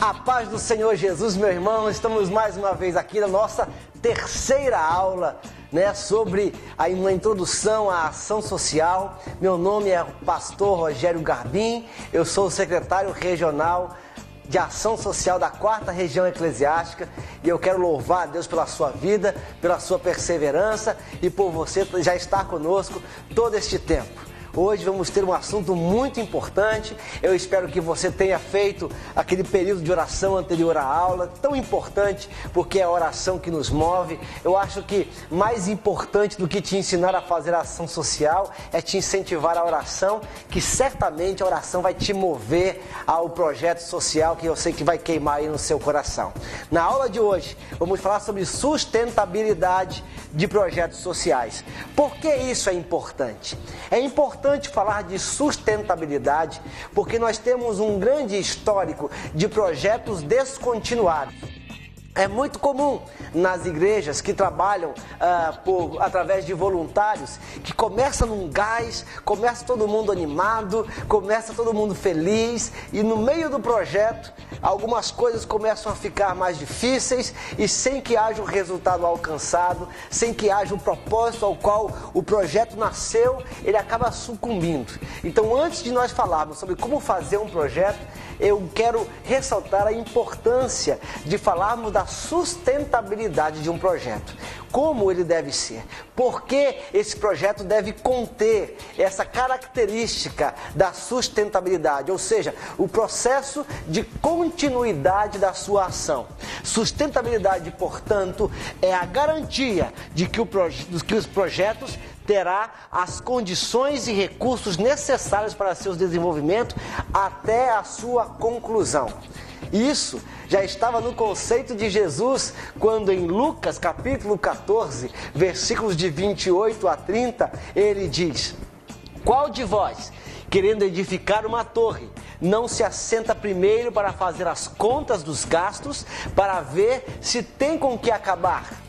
A paz do Senhor Jesus, meu irmão, estamos mais uma vez aqui na nossa terceira aula, sobre uma introdução à ação social. Meu nome é Pastor Rogério Garbim, eu sou o secretário regional de ação social da 4ª região eclesiástica e eu quero louvar a Deus pela sua vida, pela sua perseverança e por você já estar conosco todo este tempo. Hoje vamos ter um assunto muito importante. Eu espero que você tenha feito aquele período de oração anterior à aula, tão importante, porque é a oração que nos move. Eu acho que mais importante do que te ensinar a fazer a ação social é te incentivar a oração, que certamente a oração vai te mover ao projeto social que eu sei que vai queimar aí no seu coração. Na aula de hoje, vamos falar sobre sustentabilidade de projetos sociais. Por que isso é importante? É importante falar de sustentabilidade porque nós temos um grande histórico de projetos descontinuados. É muito comum nas igrejas que trabalham através de voluntários, que começa num gás, começa todo mundo animado, começa todo mundo feliz e no meio do projeto algumas coisas começam a ficar mais difíceis e sem que haja o resultado alcançado, sem que haja o propósito ao qual o projeto nasceu, ele acaba sucumbindo. Então, antes de nós falarmos sobre como fazer um projeto, eu quero ressaltar a importância de falarmos da sustentabilidade de um projeto. Como ele deve ser? Por que esse projeto deve conter essa característica da sustentabilidade? Ou seja, o processo de continuidade da sua ação. Sustentabilidade, portanto, é a garantia de que os projetos terá as condições e recursos necessários para seu desenvolvimento até a sua conclusão. Isso já estava no conceito de Jesus, quando em Lucas capítulo 14, versículos de 28 a 30, ele diz: qual de vós, querendo edificar uma torre, não se assenta primeiro para fazer as contas dos gastos, para ver se tem com que acabar?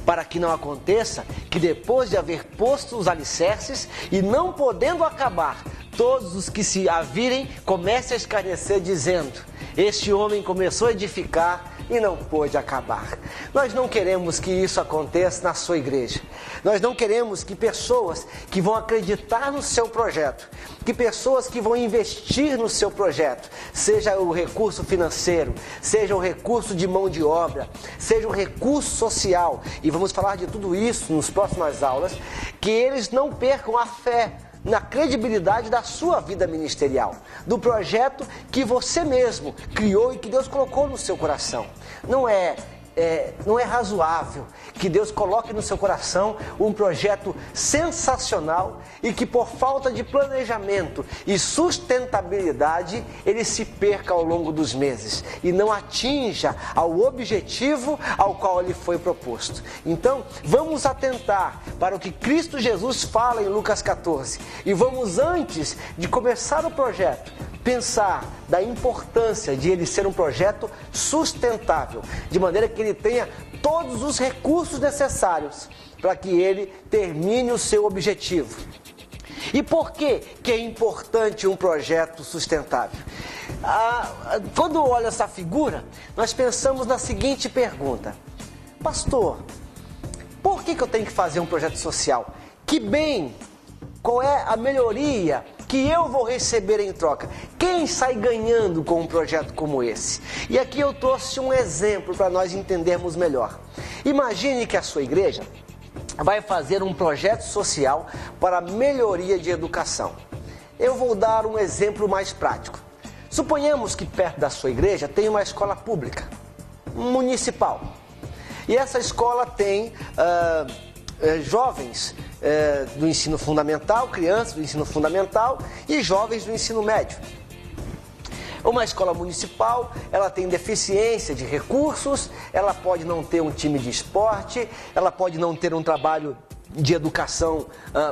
Para que não aconteça que depois de haver posto os alicerces e não podendo acabar, todos os que se a virem comecem a escarnecer dizendo: este homem começou a edificar e não pôde acabar. Nós não queremos que isso aconteça na sua igreja. Nós não queremos que pessoas que vão acreditar no seu projeto, que pessoas que vão investir no seu projeto, seja o recurso financeiro, seja o recurso de mão de obra, seja o recurso social, e vamos falar de tudo isso nas próximas aulas, que eles não percam a fé na credibilidade da sua vida ministerial, do projeto que você mesmo criou e que Deus colocou no seu coração. Não é razoável que Deus coloque no seu coração um projeto sensacional e que por falta de planejamento e sustentabilidade ele se perca ao longo dos meses e não atinja ao objetivo ao qual ele foi proposto. Então, vamos atentar para o que Cristo Jesus fala em Lucas 14 e vamos, antes de começar o projeto, pensar da importância de ele ser um projeto sustentável, de maneira que ele tenha todos os recursos necessários para que ele termine o seu objetivo. E por que é importante um projeto sustentável? Quando olho essa figura, nós pensamos na seguinte pergunta: pastor, por que eu tenho que fazer um projeto social? Que bem, qual é a melhoria que eu vou receber em troca? Quem sai ganhando com um projeto como esse? E aqui eu trouxe um exemplo para nós entendermos melhor. Imagine que a sua igreja vai fazer um projeto social para melhoria de educação. Eu vou dar um exemplo mais prático. Suponhamos que perto da sua igreja tem uma escola pública, municipal. E essa escola tem jovens do ensino fundamental, crianças do ensino fundamental e jovens do ensino médio. Uma escola municipal, ela tem deficiência de recursos, ela pode não ter um time de esporte, ela pode não ter um trabalho de educação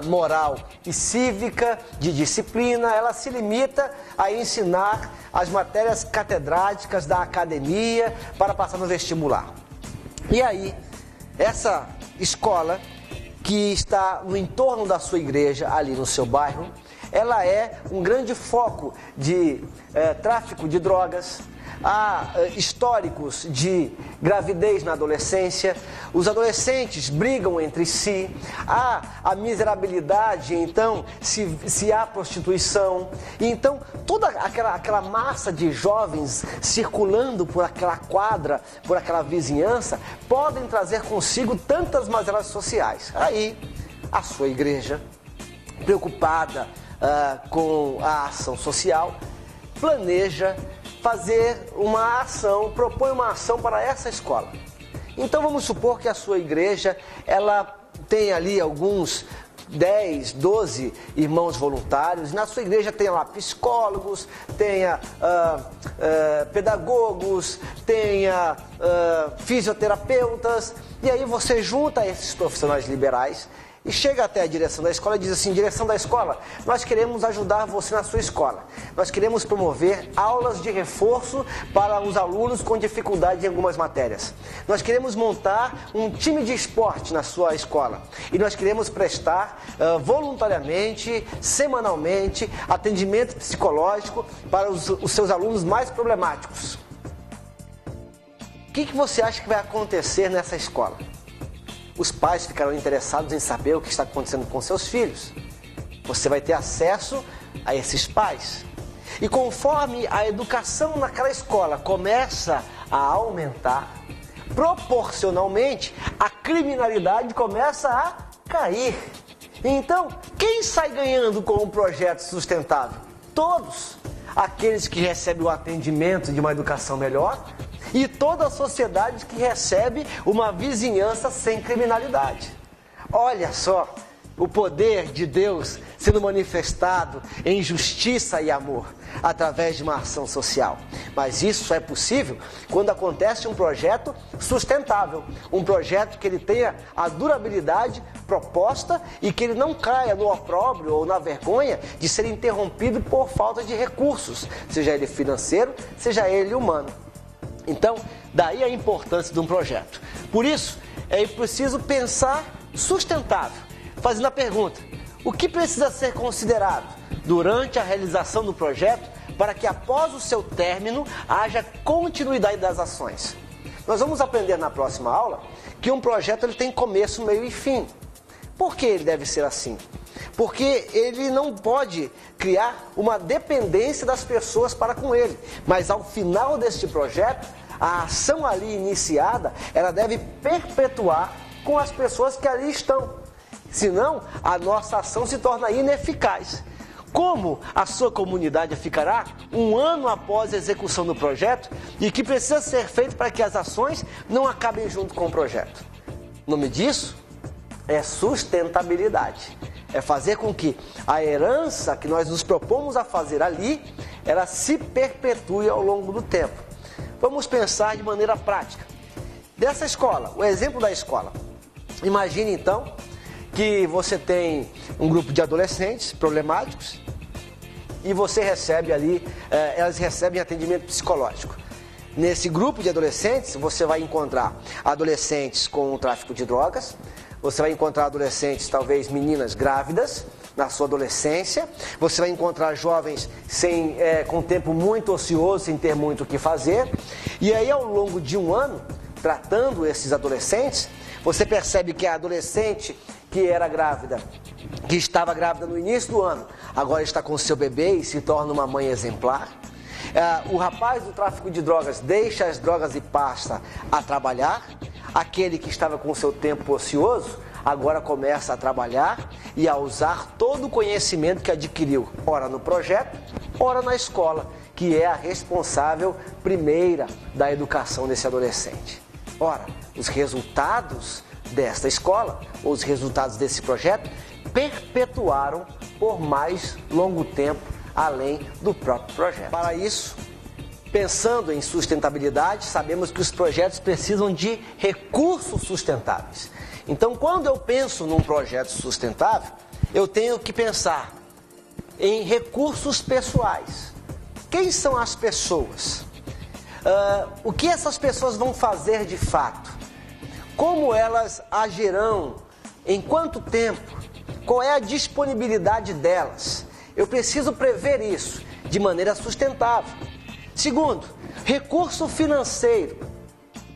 moral e cívica, de disciplina. Ela se limita a ensinar as matérias catedráticas da academia para passar no vestibular. E aí, essa escola que está no entorno da sua igreja, ali no seu bairro, ela é um grande foco de tráfico de drogas, há históricos de gravidez na adolescência, os adolescentes brigam entre si, há a miserabilidade, então se há prostituição, e então toda aquela massa de jovens circulando por aquela quadra, por aquela vizinhança, podem trazer consigo tantas mazelas sociais. Aí, a sua igreja, preocupada com a ação social, planeja fazer uma ação, propõe uma ação para essa escola. Então vamos supor que a sua igreja, ela tem ali alguns 10, 12 irmãos voluntários. Na sua igreja tenha lá psicólogos, tenha pedagogos, tenha fisioterapeutas. E aí você junta esses profissionais liberais e chega até a direção da escola e diz assim: direção da escola, nós queremos ajudar você na sua escola. Nós queremos promover aulas de reforço para os alunos com dificuldade em algumas matérias. Nós queremos montar um time de esporte na sua escola. E nós queremos prestar voluntariamente, semanalmente, atendimento psicológico para os seus alunos mais problemáticos. O que você acha que vai acontecer nessa escola? Os pais ficarão interessados em saber o que está acontecendo com seus filhos. Você vai ter acesso a esses pais. E conforme a educação naquela escola começa a aumentar, proporcionalmente, a criminalidade começa a cair. Então, quem sai ganhando com um projeto sustentável? Todos. Aqueles que recebem o atendimento de uma educação melhor, e toda a sociedade que recebe uma vizinhança sem criminalidade. Olha só o poder de Deus sendo manifestado em justiça e amor através de uma ação social. Mas isso só é possível quando acontece um projeto sustentável, um projeto que ele tenha a durabilidade proposta e que ele não caia no opróbrio ou na vergonha de ser interrompido por falta de recursos, seja ele financeiro, seja ele humano. Então, daí a importância de um projeto. Por isso, é preciso pensar sustentável, fazendo a pergunta: o que precisa ser considerado durante a realização do projeto para que após o seu término haja continuidade das ações? Nós vamos aprender na próxima aula que um projeto ele tem começo, meio e fim. Por que ele deve ser assim? Porque ele não pode criar uma dependência das pessoas para com ele. Mas ao final deste projeto, a ação ali iniciada, ela deve perpetuar com as pessoas que ali estão. Senão, a nossa ação se torna ineficaz. Como a sua comunidade ficará um ano após a execução do projeto e que precisa ser feito para que as ações não acabem junto com o projeto? O nome disso é sustentabilidade. É fazer com que a herança que nós nos propomos a fazer ali, ela se perpetue ao longo do tempo. Vamos pensar de maneira prática. Dessa escola, o exemplo da escola. Imagine então que você tem um grupo de adolescentes problemáticos e você recebe ali, elas recebem atendimento psicológico. Nesse grupo de adolescentes, você vai encontrar adolescentes com o tráfico de drogas, você vai encontrar adolescentes, talvez meninas grávidas, na sua adolescência. Você vai encontrar jovens com tempo muito ocioso, sem ter muito o que fazer. E aí, ao longo de um ano, tratando esses adolescentes, você percebe que a adolescente que era grávida, que estava grávida no início do ano, agora está com seu bebê e se torna uma mãe exemplar. O rapaz do tráfico de drogas deixa as drogas e passa a trabalhar. Aquele que estava com o seu tempo ocioso, agora começa a trabalhar e a usar todo o conhecimento que adquiriu, ora no projeto, ora na escola, que é a responsável primeira da educação desse adolescente. Ora, os resultados desta escola, ou os resultados desse projeto, perpetuaram por mais longo tempo, além do próprio projeto. Para isso, pensando em sustentabilidade, sabemos que os projetos precisam de recursos sustentáveis. Então, quando eu penso num projeto sustentável, eu tenho que pensar em recursos pessoais. Quem são as pessoas? O que essas pessoas vão fazer de fato? Como elas agirão? Em quanto tempo? Qual é a disponibilidade delas? Eu preciso prever isso de maneira sustentável. Segundo, Recurso financeiro.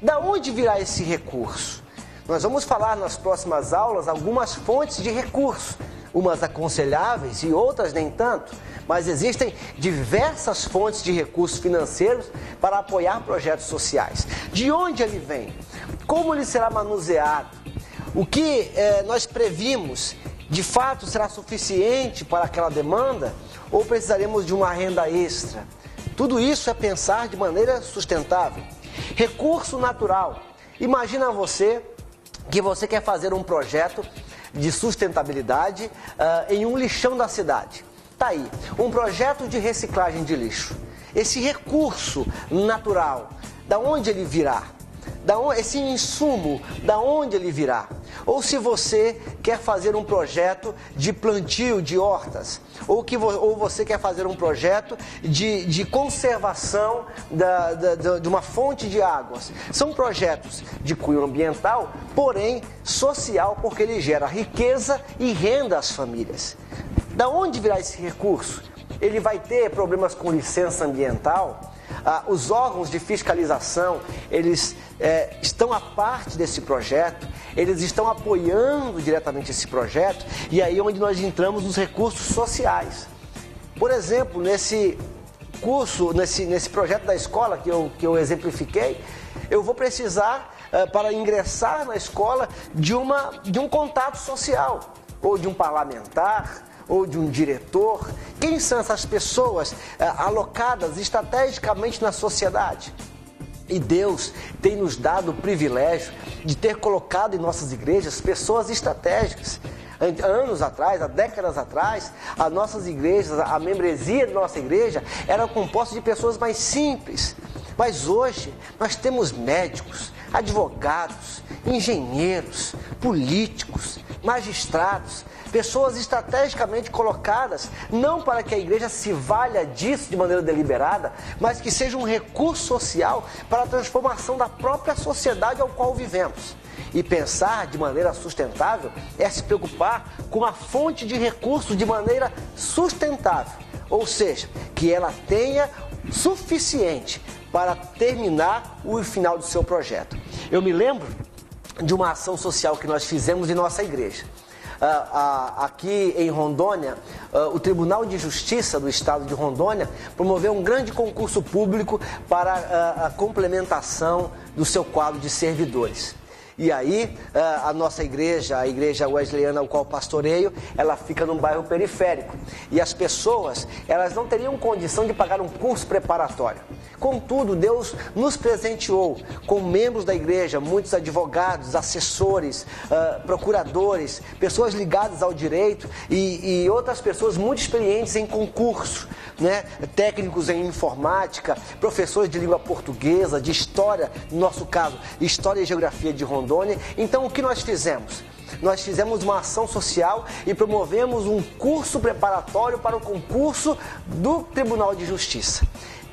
Da onde virá esse recurso? Nós vamos falar nas próximas aulas algumas fontes de recurso, umas aconselháveis e outras nem tanto, mas existem diversas fontes de recursos financeiros para apoiar projetos sociais. De onde ele vem? Como ele será manuseado? O que nós previmos, de fato, será suficiente para aquela demanda ou precisaremos de uma renda extra? Tudo isso é pensar de maneira sustentável. Recurso natural. Imagina que você quer fazer um projeto de sustentabilidade em um lixão da cidade. Tá aí, um projeto de reciclagem de lixo. Esse recurso natural, da onde ele virá? Esse insumo, da onde ele virá? Ou se você quer fazer um projeto de plantio de hortas, ou você quer fazer um projeto de conservação de uma fonte de águas. São projetos de cunho ambiental, porém social, porque ele gera riqueza e renda às famílias. Da onde virá esse recurso? Ele vai ter problemas com licença ambiental? Os órgãos de fiscalização, eles estão a parte desse projeto, eles estão apoiando diretamente esse projeto, e aí é onde nós entramos nos recursos sociais. Por exemplo, nesse curso, nesse projeto da escola que eu exemplifiquei, eu vou precisar, para ingressar na escola, de um contato social, ou de um parlamentar, ou de um diretor. Quem são essas pessoas alocadas estrategicamente na sociedade? E Deus tem nos dado o privilégio de ter colocado em nossas igrejas pessoas estratégicas. Anos atrás, há décadas atrás, as nossas igrejas, a membresia da nossa igreja era composta de pessoas mais simples. Mas hoje nós temos médicos, advogados, engenheiros, políticos, magistrados, pessoas estrategicamente colocadas, não para que a igreja se valha disso de maneira deliberada, mas que seja um recurso social para a transformação da própria sociedade ao qual vivemos. E pensar de maneira sustentável é se preocupar com a fonte de recursos de maneira sustentável, ou seja, que ela tenha suficiente para terminar o final do seu projeto. Eu me lembro de uma ação social que nós fizemos em nossa igreja. Aqui em Rondônia, o Tribunal de Justiça do Estado de Rondônia promoveu um grande concurso público para a complementação do seu quadro de servidores. E aí, a nossa igreja, a igreja wesleyana, ao qual pastoreio, ela fica num bairro periférico. E as pessoas, elas não teriam condição de pagar um curso preparatório. Contudo, Deus nos presenteou com membros da igreja, muitos advogados, assessores, procuradores, pessoas ligadas ao direito e outras pessoas muito experientes em concurso, né? Técnicos em informática, professores de língua portuguesa, de história, no nosso caso, história e geografia de Rondônia. Então, o que nós fizemos? Nós fizemos uma ação social e promovemos um curso preparatório para o concurso do Tribunal de Justiça.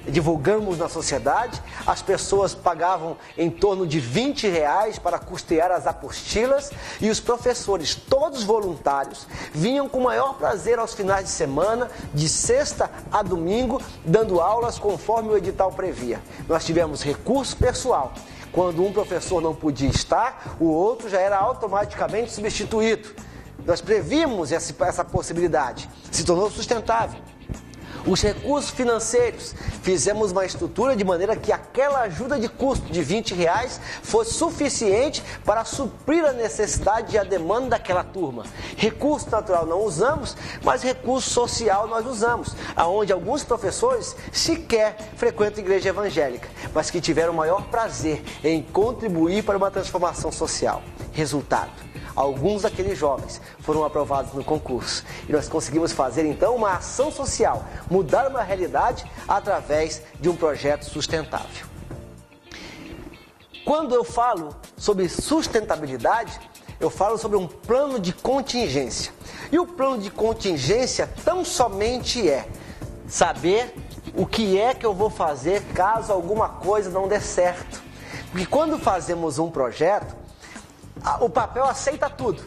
Divulgamos na sociedade, as pessoas pagavam em torno de R$20 para custear as apostilas e os professores, todos voluntários, vinham com o maior prazer aos finais de semana, de sexta a domingo, dando aulas conforme o edital previa. Nós tivemos recurso pessoal. Quando um professor não podia estar, o outro já era automaticamente substituído. Nós previmos essa possibilidade, se tornou sustentável. Os recursos financeiros, fizemos uma estrutura de maneira que aquela ajuda de custo de R$20 fosse suficiente para suprir a necessidade e a demanda daquela turma. Recurso natural não usamos, mas recurso social nós usamos, aonde alguns professores sequer frequentam a igreja evangélica, mas que tiveram o maior prazer em contribuir para uma transformação social. Resultado: alguns daqueles jovens foram aprovados no concurso. E nós conseguimos fazer, então, uma ação social, mudar uma realidade através de um projeto sustentável. Quando eu falo sobre sustentabilidade, eu falo sobre um plano de contingência. E o plano de contingência tão somente é saber o que é que eu vou fazer caso alguma coisa não dê certo. Porque quando fazemos um projeto, o papel aceita tudo.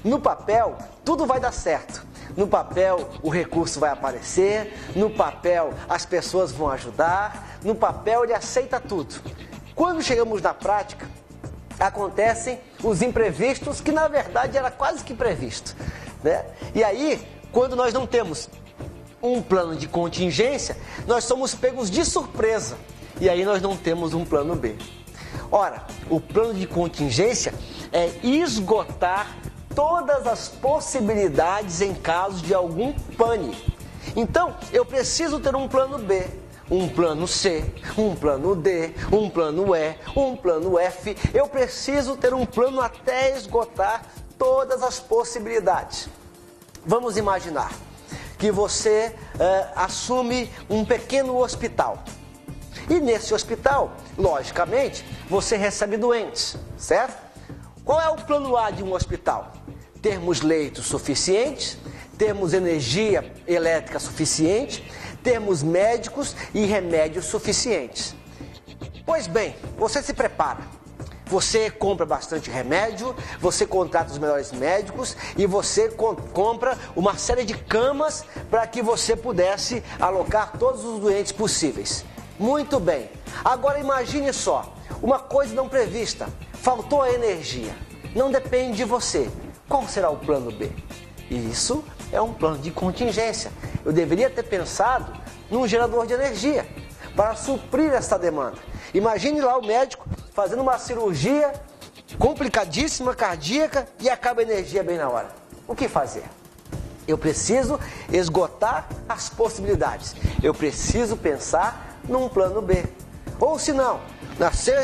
No papel, tudo vai dar certo. No papel, o recurso vai aparecer. No papel, as pessoas vão ajudar. no papel ele aceita tudo. Quando chegamos na prática, acontecem os imprevistos, que na verdade era quase que previsto, né? E aí, quando nós não temos um plano de contingência, nós somos pegos de surpresa. E aí nós não temos um plano B. Ora, o plano de contingência é esgotar todas as possibilidades em caso de algum pane. Então, eu preciso ter um plano B, um plano C, um plano D, um plano E, um plano F. Eu preciso ter um plano até esgotar todas as possibilidades. Vamos imaginar que você assume um pequeno hospital. E nesse hospital, logicamente, você recebe doentes, certo? Qual é o plano A de um hospital? Termos leitos suficientes, termos energia elétrica suficiente, termos médicos e remédios suficientes. Pois bem, você se prepara. Você compra bastante remédio, você contrata os melhores médicos e você compra uma série de camas para que você pudesse alocar todos os doentes possíveis. Muito bem. Agora imagine só, uma coisa não prevista, faltou a energia. Não depende de você. Qual será o plano B? Isso é um plano de contingência. Eu deveria ter pensado num gerador de energia para suprir essa demanda. Imagine lá o médico fazendo uma cirurgia complicadíssima, cardíaca, e acaba a energia bem na hora. O que fazer? Eu preciso esgotar as possibilidades. Eu preciso pensar num plano B. Ou se não,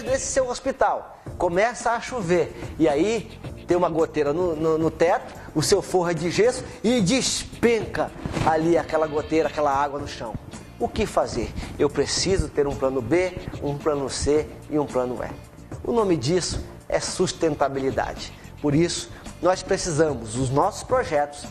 nesse seu hospital, começa a chover e aí tem uma goteira no teto, o seu forro é de gesso e despenca ali aquela goteira, aquela água no chão. O que fazer? Eu preciso ter um plano B, um plano C e um plano E. O nome disso é sustentabilidade. Por isso, nós precisamos, os nossos projetos,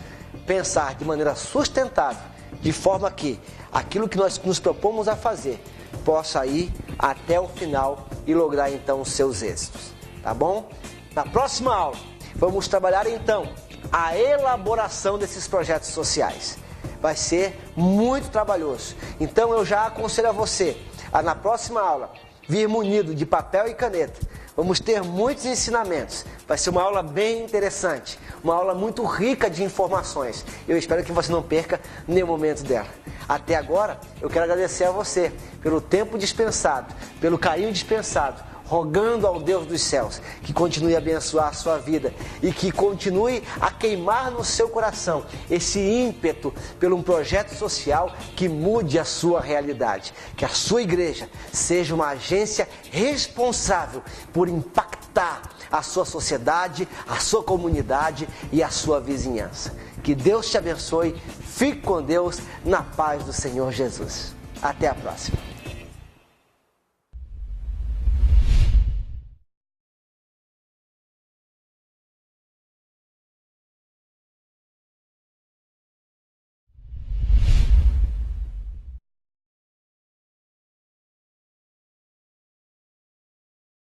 pensar de maneira sustentável, de forma que aquilo que nós nos propomos a fazer possa ir até o final e lograr então os seus êxitos. Tá bom? Na próxima aula, vamos trabalhar então a elaboração desses projetos sociais. Vai ser muito trabalhoso. Então eu já aconselho a você a na próxima aula vir munido de papel e caneta. Vamos ter muitos ensinamentos. Vai ser uma aula bem interessante, uma aula muito rica de informações. Eu espero que você não perca nenhum momento dela. Até agora, eu quero agradecer a você pelo tempo dispensado, pelo carinho dispensado, rogando ao Deus dos céus que continue a abençoar a sua vida e que continue a queimar no seu coração esse ímpeto por um projeto social que mude a sua realidade. Que a sua igreja seja uma agência responsável por impactar a sua sociedade, a sua comunidade e a sua vizinhança. Que Deus te abençoe, fique com Deus, na paz do Senhor Jesus. Até a próxima.